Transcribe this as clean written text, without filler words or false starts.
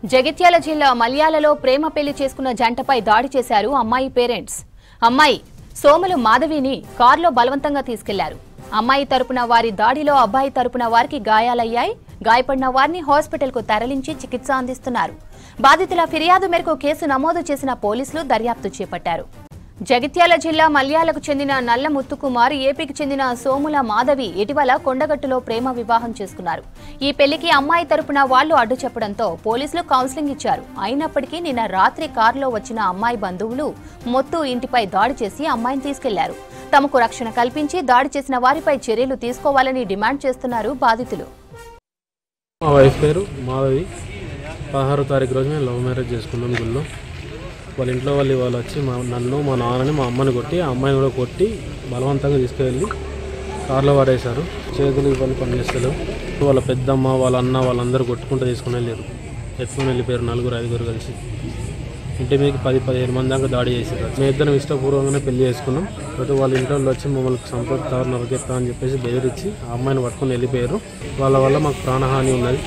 జగిత్యాల జిల్లా మల్యాలలో ప్రేమ పెళ్లి చేసుకున్న జంటపై దాడి చేశారు అమ్మాయి పేరెంట్స్. అమ్మాయి సోములు మాధవిని కారులో బలవంతంగా తీసుకెళ్లారు. అమ్మాయి తరపున వారి దాడిలో అబ్బాయి తరపున వారికి గాయాలయ్యాయి. గాయపడిన వారిని హాస్పిటల్కు తరలించి చికిత్స అందిస్తున్నారు. బాధితుల ఫిర్యాదు మేరకు కేసు నమోదు చేసిన పోలీసులు దర్యాప్తు చేపట్టారు. జగిత్యాల జిల్లా మల్యాలకు చెందిన నల్ల ముత్తుకుమార్, ఏపీకి చెందిన సోముల మాధవి ఇటీవల కొండగట్టులో ప్రేమ వివాహం చేసుకున్నారు. ఈ పెళ్లికి అమ్మాయి తరపున వాళ్లు అడ్డు చెప్పడంతో పోలీసులు కౌన్సిలింగ్ ఇచ్చారు. అయినప్పటికీ నిన్న రాత్రి కారులో వచ్చిన అమ్మాయి బంధువులు మొత్తు ఇంటిపై దాడి చేసి అమ్మాయిని తీసుకెళ్లారు. తమకు రక్షణ కల్పించి దాడి చేసిన వారిపై చర్యలు తీసుకోవాలని డిమాండ్ చేస్తున్నారు బాధితులు. మా వైఫ్ పేరు మాధవి. 16వ తారీఖు రోజు మేము లవ్ మ్యారేజ్ చేసుకున్నాం గుళ్ళో. వాళ్ళ ఇంట్లో వాళ్ళు వచ్చి నన్ను, మా నాన్నని, మా అమ్మని కొట్టి, ఆ అమ్మాయిని కూడా కొట్టి బలవంతంగా తీసుకువెళ్ళి కార్లో పడేశారు. చేతులు వాళ్ళు పనిచేస్తలేవు. వాళ్ళ పెద్దమ్మ, వాళ్ళ అన్న, వాళ్ళందరూ కొట్టుకుంటూ తీసుకుని వెళ్ళారు. ఎత్తుకుని వెళ్ళిపోయారు 4-5 కలిసి. ఇంటి మీదకి 10-15 మంది దాకా దాడి చేశారు. మేము ఇద్దరం ఇష్టపూర్వకంగానే పెళ్లి చేసుకున్నాం. అయితే వాళ్ళ ఇంట్లో వచ్చి మమ్మల్ని సంపద నరకెత్తా అని చెప్పేసి బెదిరించి ఆ అమ్మాయిని పట్టుకుని వెళ్ళిపోయారు. వాళ్ళ వల్ల మాకు ప్రాణహాని ఉన్నది.